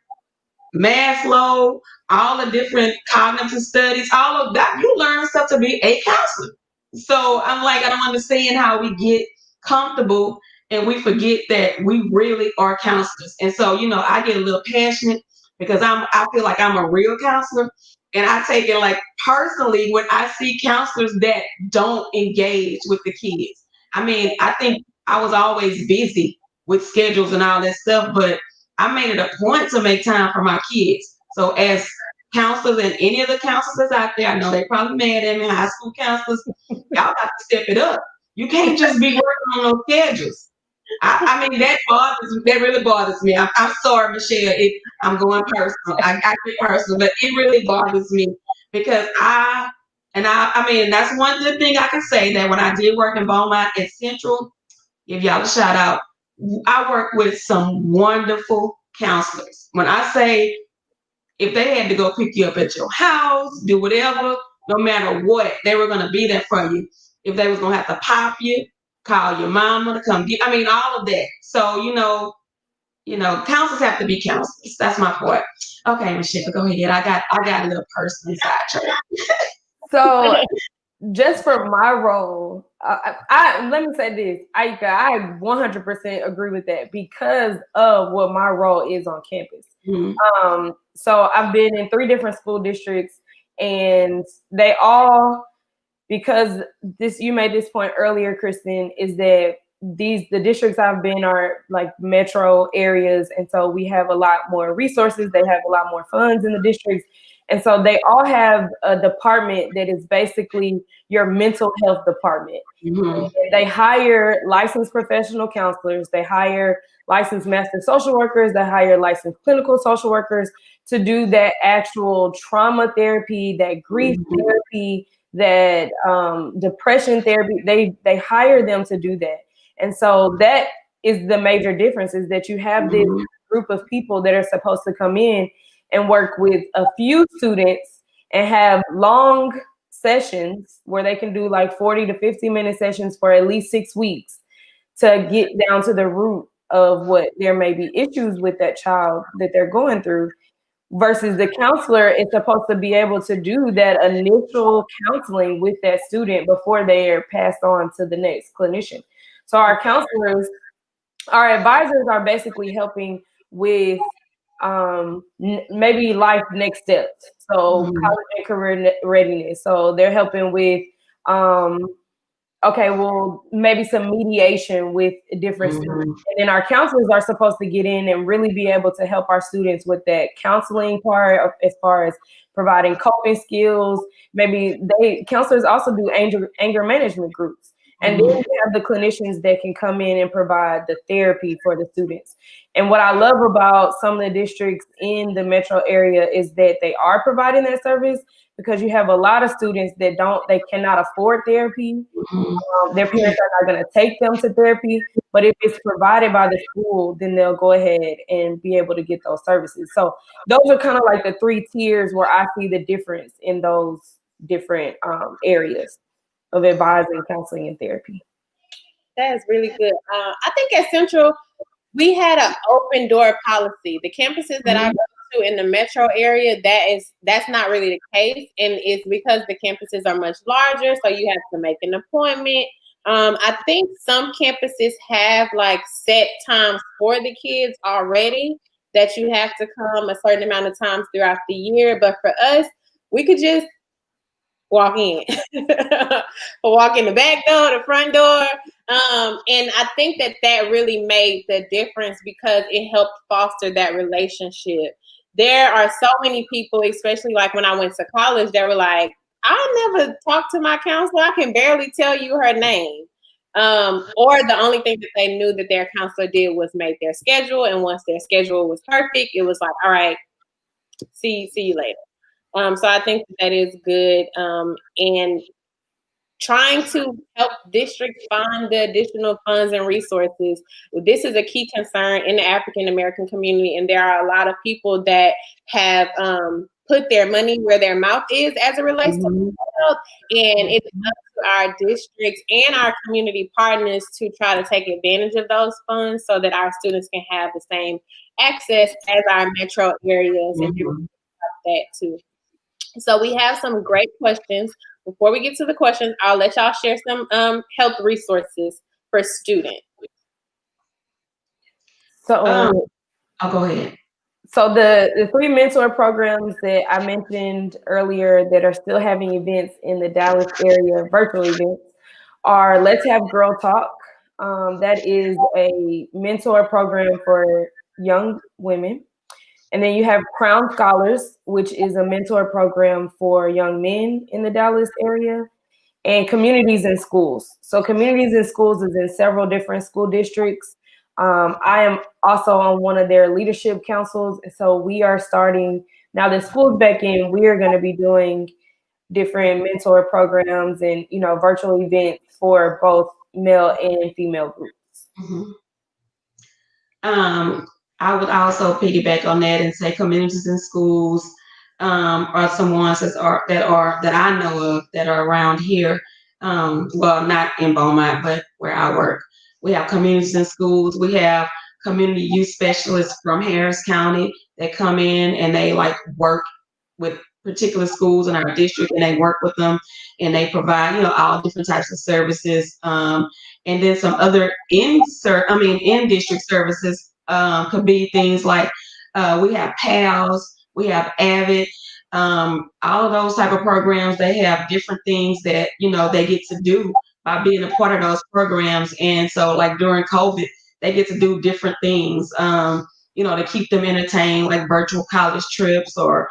Maslow, all the different cognitive studies, all of that. You learn stuff to be a counselor. So I'm like, I don't understand how we get comfortable and we forget that we really are counselors. And so, I get a little passionate because I feel like I'm a real counselor. And I take it like personally when I see counselors that don't engage with the kids. I mean, I think I was always busy with schedules and all that stuff, but I made it a point to make time for my kids. So as counselors and any of the counselors out there, I know they probably mad at me, high school counselors, y'all got to step it up. You can't just be working on those schedules. I mean, that really bothers me. I'm sorry, Michelle, if I'm going personal. I get personal, but it really bothers me because I mean, that's one good thing I can say, that when I did work in Beaumont at Central, give y'all a shout out. I work with some wonderful counselors. When I say, if they had to go pick you up at your house, do whatever, no matter what, they were going to be there for you. If they was going to have to pop you, call your mama to come get, I mean, all of that. So, counselors have to be counselors. That's my point. Okay, Michelle, go ahead. I got a little personal sidetrack. So just for my role, I let me say this, I 100% agree with that because of what my role is on campus. Mm-hmm. So I've been in 3 different school districts, and they all, because you made this point earlier, Kristen, is that the districts I've been are like metro areas, and so we have a lot more resources. They have a lot more funds in the districts, and so they all have a department that is basically your mental health department. Mm-hmm. They hire licensed professional counselors. They hire licensed master social workers. They hire licensed clinical social workers to do that actual trauma therapy, that grief therapy, that depression therapy. They hire them to do that. And so that is the major difference, is that you have this group of people that are supposed to come in and work with a few students and have long sessions where they can do like 40 to 50-minute sessions for at least 6 weeks to get down to the root of what there may be issues with that child that they're going through, versus the counselor is supposed to be able to do that initial counseling with that student before they are passed on to the next clinician. So our counselors, our advisors are basically helping with maybe life next steps. So college and career readiness. So they're helping with, okay, well, maybe some mediation with different students. And then our counselors are supposed to get in and really be able to help our students with that counseling part, as far as providing coping skills. Maybe counselors also do anger management groups. And then we have the clinicians that can come in and provide the therapy for the students. And what I love about some of the districts in the metro area is that they are providing that service, because you have a lot of students that they cannot afford therapy. Their parents are not going to take them to therapy, but if it's provided by the school, then they'll go ahead and be able to get those services. So those are kind of like the 3 tiers where I see the difference in those different areas of advising, counseling, and therapy. That is really good. I think at Central, we had an open door policy. The campuses that I go to in the metro area, that's not really the case. And it's because the campuses are much larger, so you have to make an appointment. I think some campuses have like set times for the kids already that you have to come a certain amount of times throughout the year. But for us, we could just walk in, walk in the back door, the front door. And I think that really made the difference because it helped foster that relationship. There are so many people, especially like when I went to college, that were like, I never talked to my counselor. I can barely tell you her name. Or the only thing that they knew that their counselor did was make their schedule. And once their schedule was perfect, it was like, all right, see you later. So I think that is good. And trying to help districts find the additional funds and resources. This is a key concern in the African American community, and there are a lot of people that have put their money where their mouth is as it relates to mental health. And it's up to our districts and our community partners to try to take advantage of those funds so that our students can have the same access as our metro areas and that too. So we have some great questions. Before we get to the questions, I'll let y'all share some health resources for students. So I'll go ahead. So the 3 mentor programs that I mentioned earlier that are still having events in the Dallas area, virtual events, are Let's Have Girl Talk. That is a mentor program for young women. And then you have Crown Scholars, which is a mentor program for young men in the Dallas area, and Communities in Schools. So Communities in Schools is in several different school districts. I am also on one of their leadership councils. So we are starting, now that school's back in, we are going to be doing different mentor programs and, virtual events for both male and female groups. I would also piggyback on that and say Communities in Schools are some ones that I know of that are around here. Well, not in Beaumont, but where I work. We have Communities in Schools. We have community youth specialists from Harris County that come in and they like work with particular schools in our district, and they work with them and they provide, all different types of services. And then some other in district services could be things like we have PALS, we have AVID, all of those type of programs. They have different things that they get to do by being a part of those programs. And so, like during COVID, they get to do different things, to keep them entertained, like virtual college trips or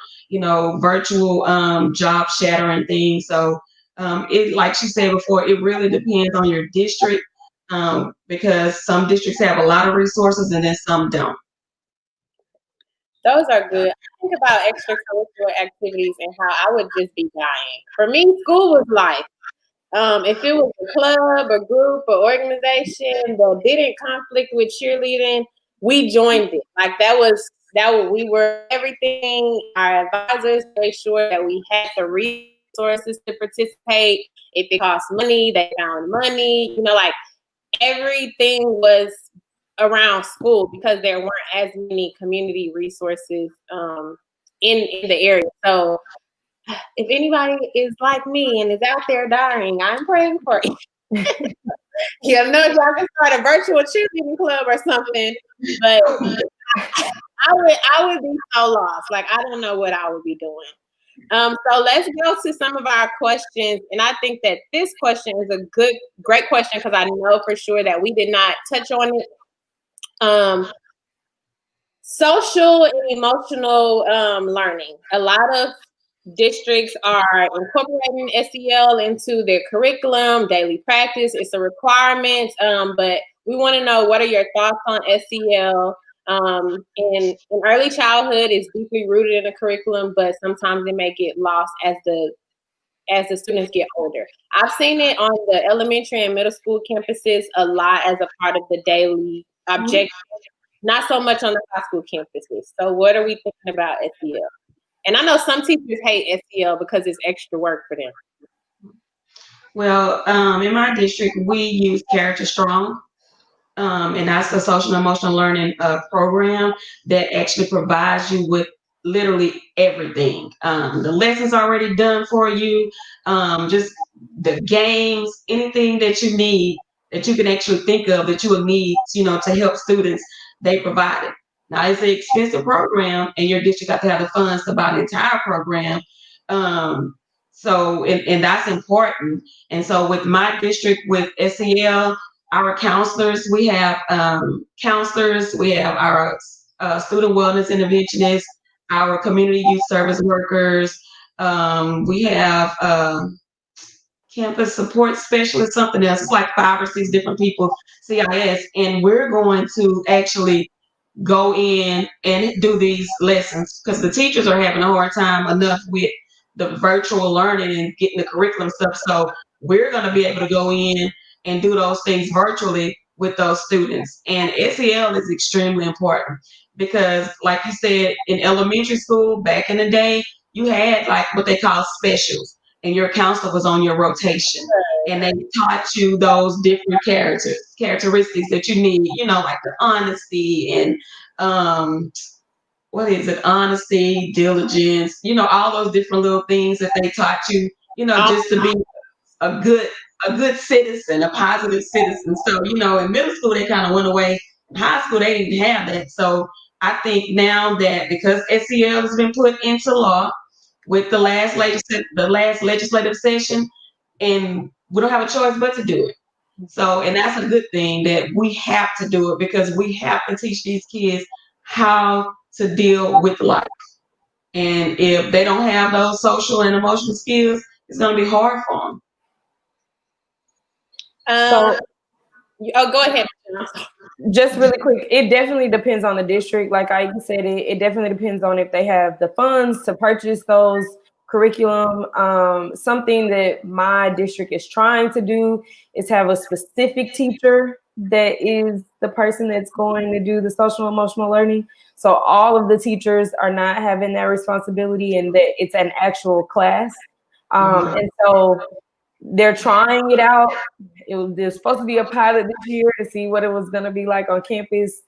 virtual job shadowing things. So it, like she said before, it really depends on your district, because some districts have a lot of resources and then some don't. Those are good. I think about extracurricular activities and how I would just be dying. For me, school was life. If it was a club or group or organization that didn't conflict with cheerleading, we joined it. Like that was we were everything. Our advisors made sure that we had the resources to participate. If it cost money, they found money. Like everything was around school because there weren't as many community resources in the area. So if anybody is like me and is out there dying, I'm praying for you. Y'all can start a virtual cheerleading club or something, but I would be so lost. Like I don't know what I would be doing. So let's go to some of our questions, and I think that this question is a great question because I know for sure that we did not touch on it. Social and emotional learning. A lot of districts are incorporating SEL into their curriculum, daily practice. It's a requirement, but we want to know, what are your thoughts on SEL? In early childhood, it's deeply rooted in the curriculum, but sometimes it may get lost as the students get older. I've seen it on the elementary and middle school campuses a lot as a part of the daily objective, not so much on the high school campuses. So what are we thinking about SEL? And I know some teachers hate SEL because it's extra work for them. Well, in my district, we use Character Strong, and that's the social and emotional learning program that actually provides you with literally everything. The lessons already done for you, just the games, anything that you need, that you can actually think of that you would need, to help students, they provide it. Now, it's an expensive program, and your district got to have the funds to buy the entire program. So that's important. And so with my district, with SEL, our counselors, we have counselors, we have our student wellness interventionists, our community youth service workers, we have campus support specialists, something else. It's like 5 or 6 different people, CIS, and we're going to actually go in and do these lessons because the teachers are having a hard time enough with the virtual learning and getting the curriculum stuff. So we're going to be able to go in and do those things virtually with those students. And SEL is extremely important because, like you said, in elementary school back in the day, you had like what they call specials, and your counselor was on your rotation, and they taught you those different characteristics that you need, like the honesty and honesty, diligence, all those different little things that they taught you, just to be a good citizen, a positive citizen. So, in middle school they kind of went away. In high school they didn't have that. So I think now that because SEL has been put into law with the last legislative session, and we don't have a choice but to do it. So, and that's a good thing that we have to do it because we have to teach these kids how to deal with life. And if they don't have those social and emotional skills, it's going to be hard for them. Go ahead. Just really quick, it definitely depends on the district. Like I said, it definitely depends on if they have the funds to purchase those curriculum. Something that my district is trying to do is have a specific teacher that is the person that's going to do the social emotional learning. So all of the teachers are not having that responsibility, and that it's an actual class. And so they're trying it out. There's supposed to be a pilot this year to see what it was going to be like on campus.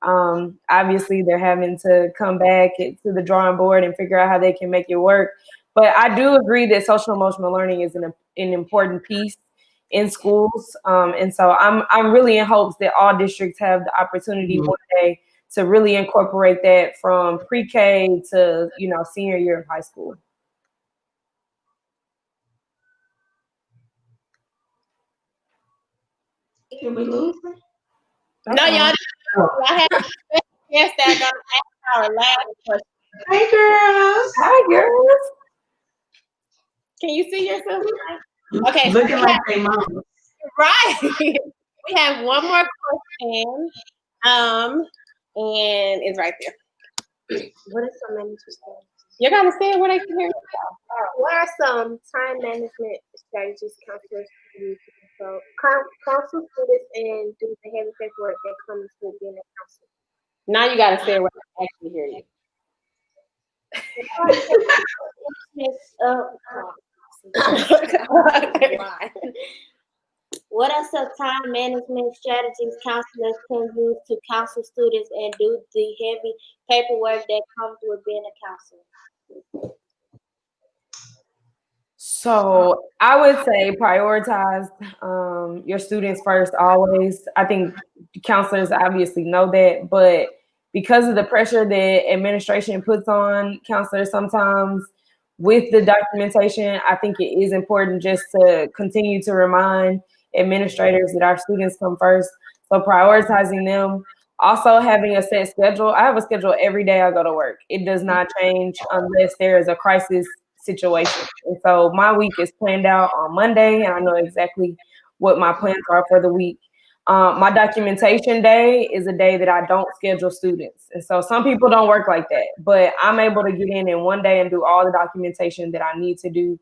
Obviously, they're having to come back to the drawing board and figure out how they can make it work. But I do agree that social emotional learning is an important piece in schools. And so I'm really in hopes that all districts have the opportunity one day to really incorporate that from pre-K to, senior year of high school. Can we lose her? No, y'all. I have yes, that gonna ask our last question. Hey, girls. Hi, girls. Can you see yourself? Okay, Looking like they mom. Right. We have one more question. And it's right there. What is some management strategies? You gotta say it where they can hear you. What are some time management strategies counselors use? So counsel students and do the heavy paperwork that comes with being a counselor. Now you gotta say it where they actually hear you. What are some time management strategies counselors can use to counsel students and do the heavy paperwork that comes with being a counselor? So I would say prioritize your students first always. I think counselors obviously know that, but because of the pressure that administration puts on counselors sometimes with the documentation, I think it is important just to continue to remind administrators that our students come first. So prioritizing them, also having a set schedule. I have a schedule every day I go to work. It does not change unless there is a crisis situation. And so my week is planned out on Monday, and I know exactly what my plans are for the week. My documentation day is a day that I don't schedule students. And so some people don't work like that, but I'm able to get in one day and do all the documentation that I need to do,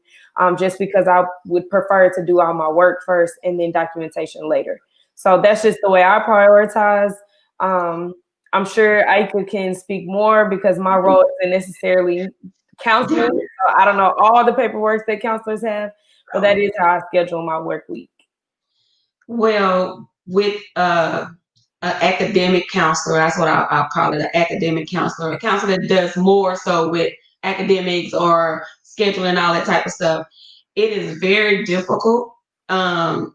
just because I would prefer to do all my work first and then documentation later. So that's just the way I prioritize. I'm sure Aika can speak more because my role isn't necessarily counseling. So I don't know all the paperwork that counselors have, but that is how I schedule my work week. Well, with an academic counselor, that's what I'll call it, an academic counselor, a counselor that does more so with academics or scheduling, all that type of stuff. It is very difficult to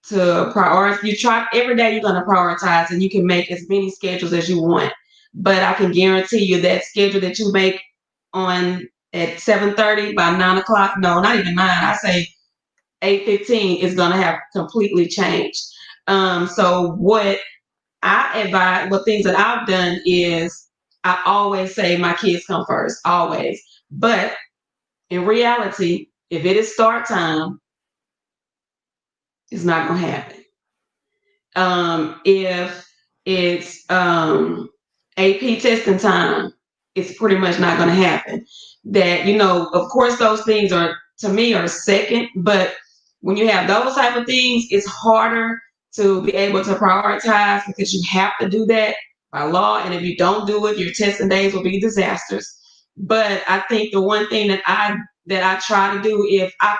prioritize. You try every day, you're going to prioritize, and you can make as many schedules as you want. But I can guarantee you that schedule that you make on at 7:30 by 9 o'clock, no, not even 9, I say 8:15 is going to have completely changed. So what I advise, what things that I've done is I always say my kids come first, always. But in reality, if it is start time, it's not going to happen. If it's AP testing time, it's pretty much not going to happen. That, of course, those things are, to me, are second, but when you have those type of things, it's harder to be able to prioritize because you have to do that by law. And if you don't do it, your testing days will be disasters. But I think the one thing that I try to do, if I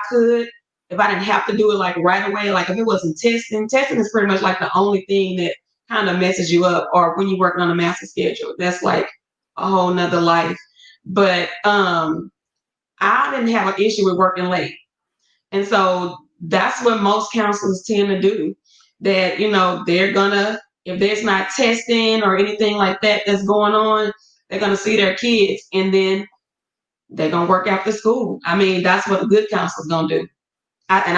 didn't have to do it like right away, like if it wasn't testing is pretty much like the only thing that kind of messes you up, or when you're working on a master schedule, that's like a whole nother life. But I didn't have an issue with working late. And so that's what most counselors tend to do. That, they're gonna, if there's not testing or anything like that that's going on, they're gonna see their kids and then they're gonna work after school. I mean, that's what a good counselor's gonna do. I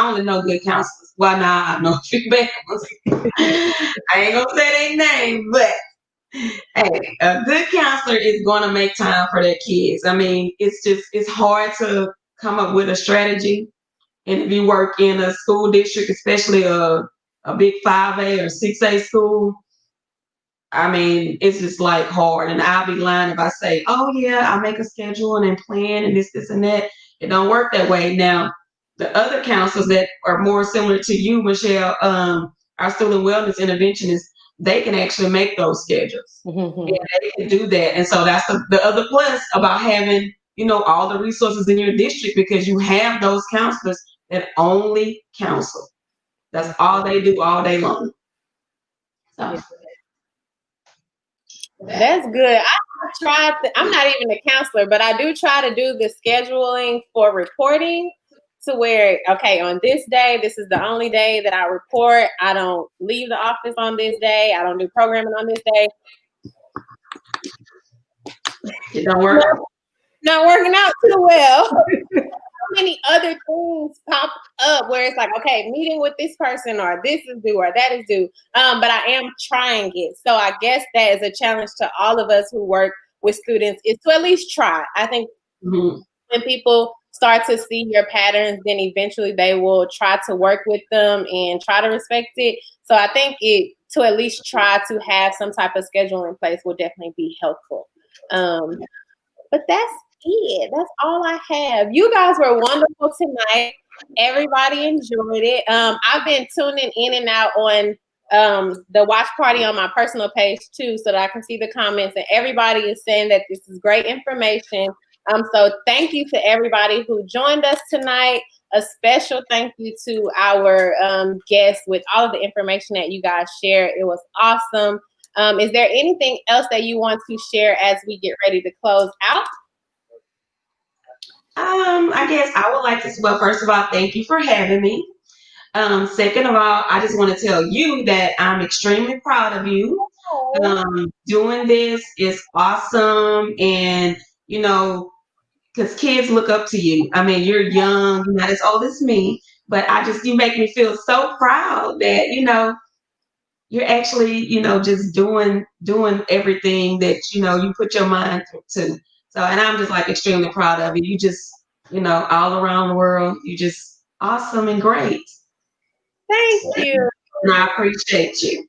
only know good counselors. Well, I know a few bad ones. I ain't gonna say their name, but hey, a good counselor is gonna make time for their kids. I mean, it's hard to come up with a strategy. And if you work in a school district, especially a big 5A or 6A school, I mean, it's just like hard. And I'll be lying if I say, oh yeah, I make a schedule and then plan and this and that. It don't work that way. Now, the other counselors that are more similar to you, Michelle, our student wellness interventionists, they can actually make those schedules. Mm-hmm. Yeah, they can do that. And so that's the other plus about having, all the resources in your district, because you have those counselors that only counsel. That's all they do all day long. So. That's good. I'm not even a counselor, but I do try to do the scheduling for reporting to where, okay, on this day, this is the only day that I report. I don't leave the office on this day. I don't do programming on this day. It don't work. Not working out too well. So many other things pop up where it's like, okay, meeting with this person, or this is due, or that is due. But I am trying it. So I guess that is a challenge to all of us who work with students, is to at least try. I think when people start to see your patterns, then eventually they will try to work with them and try to respect it. So I think to at least try to have some type of schedule in place will definitely be helpful. But that's it. That's all I have. You guys were wonderful tonight. Everybody enjoyed it. I've been tuning in and out on the watch party on my personal page too, so that I can see the comments, and everybody is saying that this is great information. So thank you to everybody who joined us tonight. A special thank you to our guests with all of the information that you guys shared. It was awesome. Is there anything else that you want to share as we get ready to close out? I guess I would like to, well, first of all, thank you for having me. Second of all, I just want to tell you that I'm extremely proud of you. Doing this is awesome. And, you know, because kids look up to you. I mean, you're young, you're not as old as me, but you make me feel so proud that, you're actually, just doing everything that, you put your mind to. So, and I'm just like extremely proud of you. You just, all around the world, you just awesome and great. Thank you. And I appreciate you.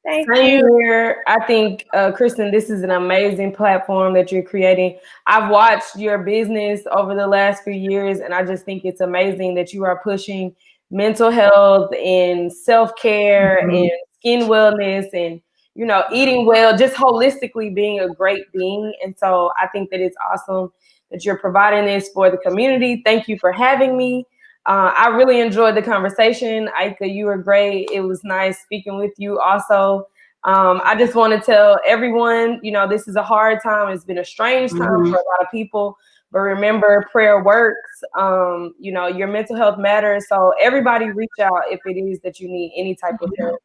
Thank Same you. here. I think, Kristen, this is an amazing platform that you're creating. I've watched your business over the last few years, and I just think it's amazing that you are pushing mental health and self-care and skin wellness and, eating well, just holistically being a great being. And so I think that it's awesome that you're providing this for the community. Thank you for having me. I really enjoyed the conversation. Aika, you were great. It was nice speaking with you also. I just want to tell everyone, this is a hard time. It's been a strange time for a lot of people, but remember, prayer works. Your mental health matters. So everybody reach out if it is that you need any type of help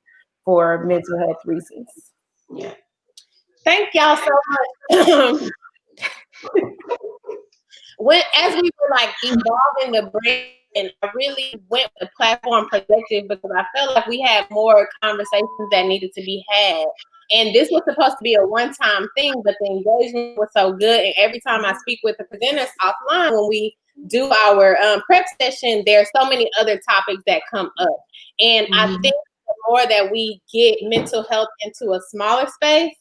for mental health reasons. Yeah. Thank y'all so much. As we were like evolving the brand, and I really went with the platform perspective because I felt like we had more conversations that needed to be had. And this was supposed to be a one-time thing, but the engagement was so good. And every time I speak with the presenters offline, when we do our prep session, there are so many other topics that come up. And I think the more that we get mental health into a smaller space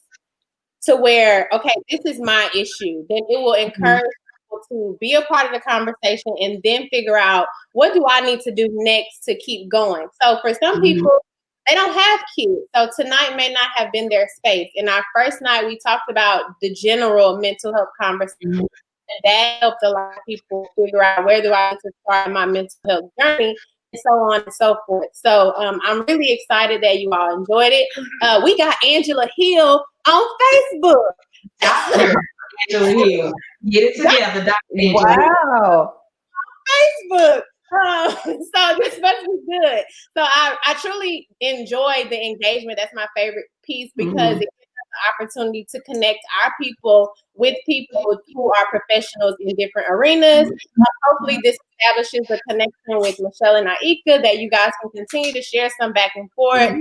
to where, okay, this is my issue, then it will encourage people to be a part of the conversation and then figure out, what do I need to do next to keep going? So for some people, they don't have kids. So tonight may not have been their space. In our first night, we talked about the general mental health conversation. And that helped a lot of people figure out, where do I need to start my mental health journey, and so on and so forth. So I'm really excited that you all enjoyed it. We got Angela Hill on Facebook. Dr. Angela Hill. Get it together, Dr. Angela. Wow. Facebook. So this must be good. So I truly enjoyed the engagement. That's my favorite piece, because it gives us the opportunity to connect our people with people who are professionals in different arenas. Hopefully this establishes a connection with Michelle and Aika, that you guys can continue to share some back and forth.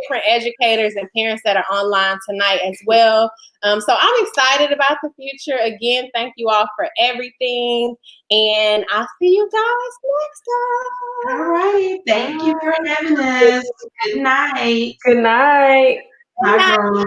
Different educators and parents that are online tonight as well. So I'm excited about the future. Again, thank you all for everything. And I'll see you guys next time. All right. Thank you for having us. Good night. Good night. Bye, girl.